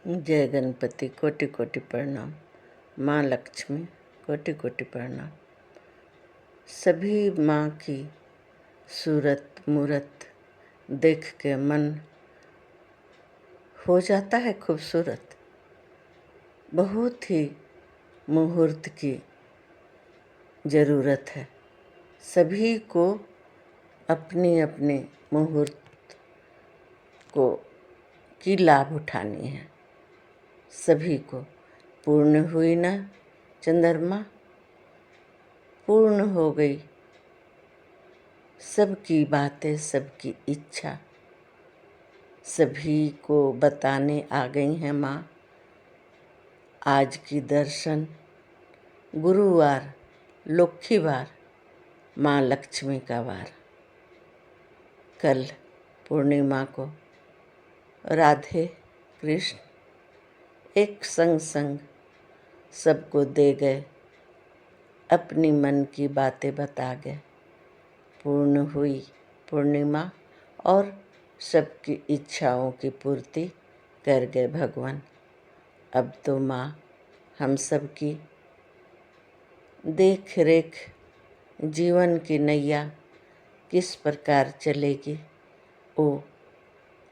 जय गणपति कोटि कोटि प्रणाम। माँ लक्ष्मी कोटि कोटि प्रणाम। सभी माँ की सूरत मूरत देख के मन हो जाता है खूबसूरत। बहुत ही मुहूर्त की ज़रूरत है। सभी को अपने अपने मुहूर्त को की लाभ उठानी है। सभी को पूर्ण हुई ना चंद्रमा, पूर्ण हो गई सबकी बातें, सबकी इच्छा। सभी को बताने आ गई हैं माँ। आज की दर्शन गुरुवार लोक्खी वार, माँ लक्ष्मी का वार। कल पूर्णिमा को राधे कृष्ण एक संग संग सबको दे गए, अपनी मन की बातें बता गए। पूर्ण हुई पूर्णिमा और सबकी इच्छाओं की पूर्ति कर गए भगवान। अब तो माँ हम सब की देख रेख जीवन की नैया किस प्रकार चलेगी, वो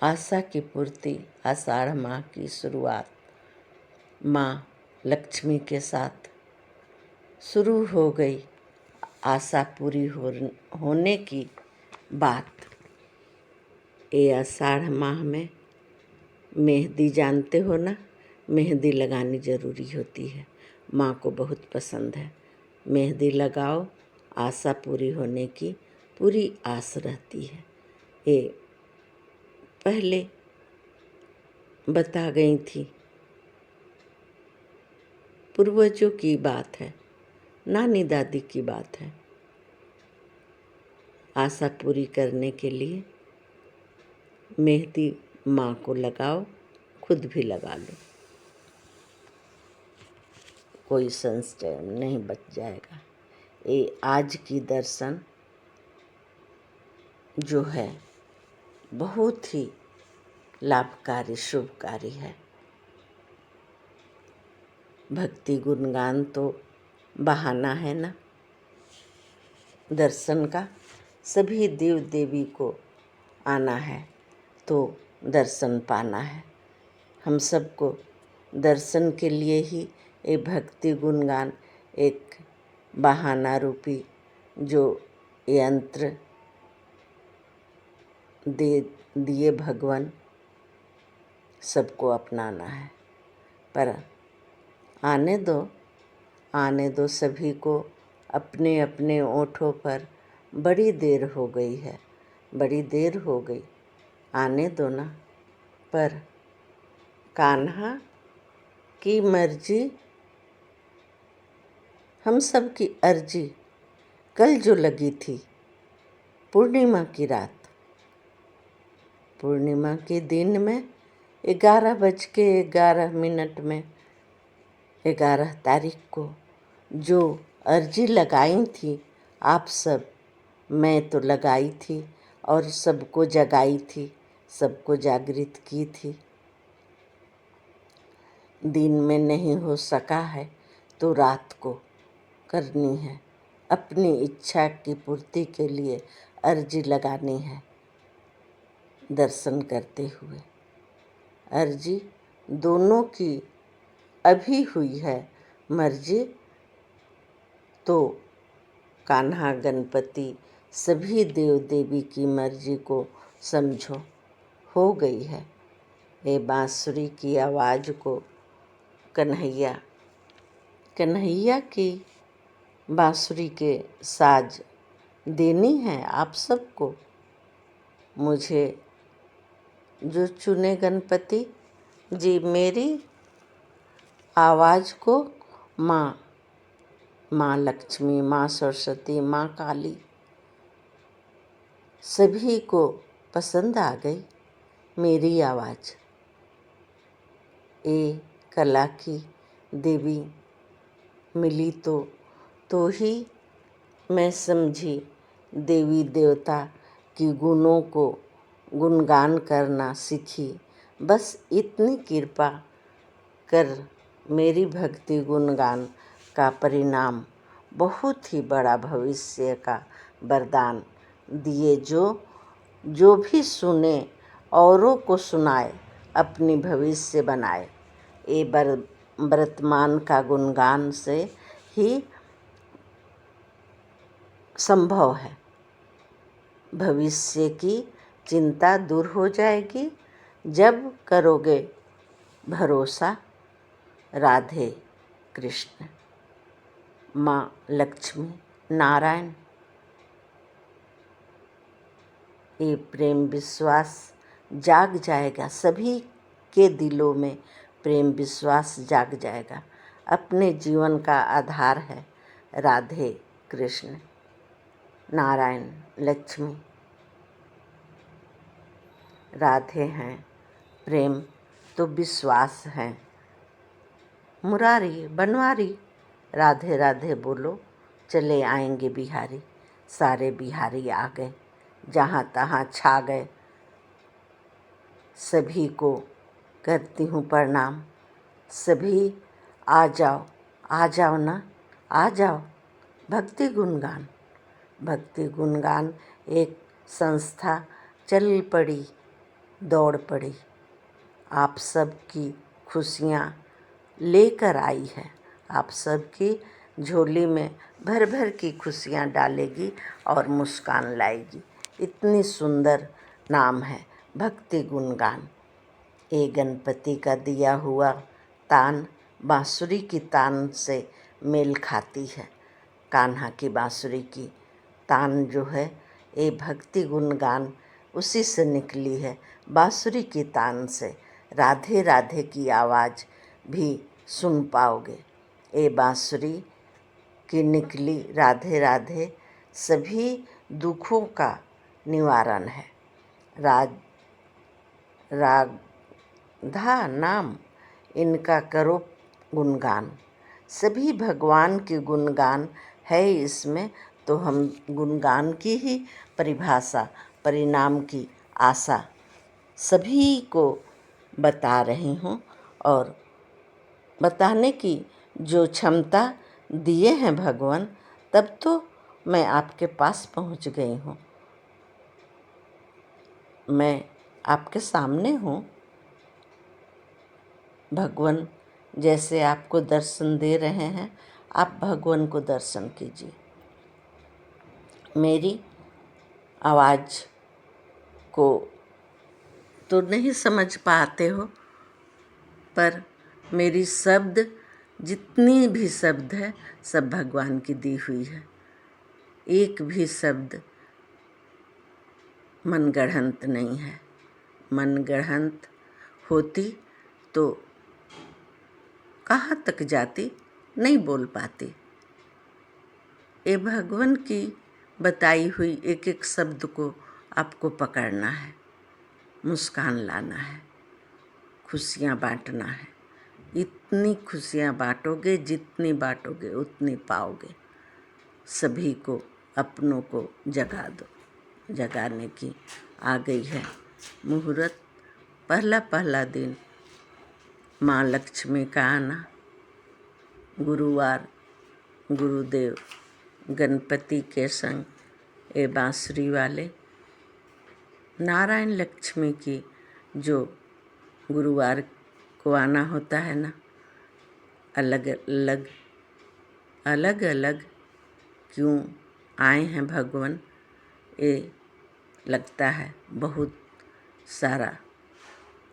आशा की पूर्ति आषाढ़ माह की शुरुआत माँ लक्ष्मी के साथ शुरू हो गई। आशा पूरी होने की बात। ये आषाढ़ माह में मेहंदी जानते हो ना, मेहंदी लगानी ज़रूरी होती है। माँ को बहुत पसंद है। मेहंदी लगाओ, आशा पूरी होने की पूरी आस रहती है। ये पहले बता गई थी, पूर्वजों की बात है, नानी दादी की बात है। आशा पूरी करने के लिए मेहंदी माँ को लगाओ, खुद भी लगा लो, कोई संशय नहीं बच जाएगा। ये आज की दर्शन जो है बहुत ही लाभकारी शुभकारी है। भक्ति गुणगान तो बहाना है ना दर्शन का। सभी देव देवी को आना है तो दर्शन पाना है। हम सबको दर्शन के लिए ही ये भक्ति गुणगान एक बहाना रूपी जो यंत्र दे दिए भगवान, सबको अपनाना है। पर आने दो सभी को। अपने अपने ओठों पर बड़ी देर हो गई है, बड़ी देर हो गई, आने दो ना। पर कान्हा की मर्जी, हम सब की अर्जी। कल जो लगी थी पूर्णिमा की रात, पूर्णिमा के दिन में 11:11 में 11 तारीख को जो अर्जी लगाई थी आप सब, मैं तो लगाई थी और सबको जगाई थी, सबको जागृत की थी। दिन में नहीं हो सका है तो रात को करनी है। अपनी इच्छा की पूर्ति के लिए अर्जी लगानी है। दर्शन करते हुए अर्जी दोनों की अभी हुई है मर्जी, तो कान्हा गणपति सभी देव देवी की मर्जी को समझो हो गई है। ये बांसुरी की आवाज़ को कन्हैया की बांसुरी के साज देनी है आप सबको। मुझे जो चुने गणपति जी, मेरी आवाज़ को माँ लक्ष्मी, माँ सरस्वती, माँ काली सभी को पसंद आ गई मेरी आवाज़। ये कला की देवी मिली तो ही मैं समझी देवी देवता की गुणों को गुणगान करना सीखी। बस इतनी कृपा कर मेरी भक्ति गुणगान का परिणाम बहुत ही बड़ा भविष्य का वरदान दिए। जो भी सुने औरों को सुनाए, अपनी भविष्य बनाए। ये वर्तमान का गुणगान से ही संभव है। भविष्य की चिंता दूर हो जाएगी जब करोगे भरोसा। राधे कृष्ण। माँ लक्ष्मी नारायण। ये प्रेम विश्वास जाग जाएगा, सभी के दिलों में प्रेम विश्वास जाग जाएगा। अपने जीवन का आधार है राधे कृष्ण नारायण लक्ष्मी। राधे हैं प्रेम तो विश्वास है मुरारी बनवारी। राधे राधे बोलो चले आएंगे बिहारी। सारे बिहारी आ गए, जहाँ तहाँ छा गए। सभी को करती हूँ प्रणाम। सभी आ जाओ ना, आ जाओ। भक्ति गुणगान। भक्ति गुणगान एक संस्था चल पड़ी, दौड़ पड़ी। आप सबकी खुशियाँ लेकर आई है। आप सबकी झोली में भर भर की खुशियाँ डालेगी और मुस्कान लाएगी। इतनी सुंदर नाम है भक्ति गुणगान। ये गणपति का दिया हुआ तान बांसुरी की तान से मेल खाती है। कान्हा की बांसुरी की तान जो है, ये भक्ति गुणगान उसी से निकली है, बांसुरी की तान से। राधे राधे की आवाज़ भी सुन पाओगे। ये बांसुरी की निकली राधे राधे सभी दुखों का निवारण है। राधा नाम इनका करो गुणगान। सभी भगवान के गुणगान है इसमें, तो हम गुणगान की ही परिभाषा, परिणाम की आशा सभी को बता रही हूँ। और बताने की जो क्षमता दिए हैं भगवान, तब तो मैं आपके पास पहुँच गई हूँ। मैं आपके सामने हूँ। भगवान जैसे आपको दर्शन दे रहे हैं, आप भगवान को दर्शन कीजिए। मेरी आवाज़ को तो नहीं समझ पाते हो, पर मेरी शब्द जितनी भी शब्द है सब भगवान की दी हुई है। एक भी शब्द मनगढ़ंत नहीं है। मनगढ़ंत होती तो कहाँ तक जाती, नहीं बोल पाती। ये भगवान की बताई हुई एक एक शब्द को आपको पकड़ना है, मुस्कान लाना है, खुशियाँ बांटना है। इतनी खुशियाँ बांटोगे, जितनी बांटोगे उतनी पाओगे। सभी को, अपनों को जगा दो। जगाने की आ गई है मुहूर्त। पहला दिन माँ लक्ष्मी का आना। गुरुवार गुरुदेव गणपति के संग ये बांसुरी वाले नारायण लक्ष्मी की जो गुरुवार को आना होता है ना, अलग अलग क्यों आए हैं भगवान, ये लगता है बहुत सारा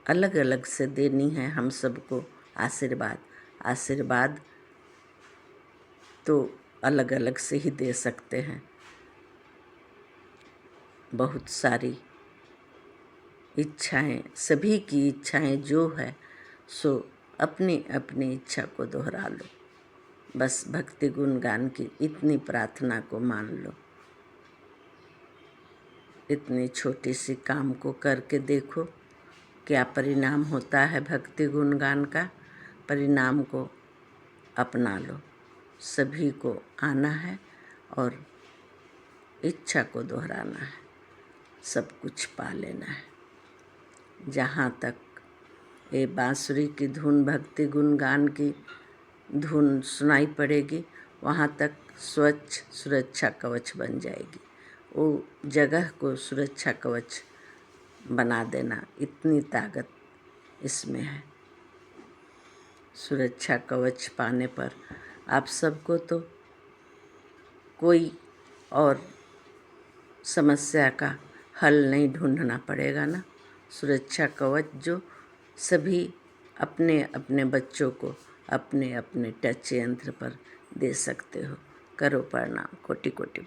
अलग अलग से देनी है हम सबको आशीर्वाद। आशीर्वाद तो अलग अलग से ही दे सकते हैं। बहुत सारी इच्छाएं, सभी की इच्छाएं जो है सो अपनी अपनी इच्छा को दोहरा लो। बस भक्ति गुणगान की इतनी प्रार्थना को मान लो। इतनी छोटी सी काम को करके देखो क्या परिणाम होता है। भक्ति गुणगान का परिणाम को अपना लो। सभी को आना है और इच्छा को दोहराना है, सब कुछ पा लेना है। जहाँ तक ये बांसुरी की धुन, भक्ति गुणगान की धुन सुनाई पड़ेगी, वहाँ तक स्वच्छ सुरक्षा कवच बन जाएगी। वो जगह को सुरक्षा कवच बना देना, इतनी ताकत इसमें है। सुरक्षा कवच पाने पर आप सबको तो कोई और समस्या का हल नहीं ढूंढना पड़ेगा ना। सुरक्षा कवच जो सभी अपने अपने बच्चों को अपने अपने टच यंत्र पर दे सकते हो। करो प्रणाम, कोटि कोटि।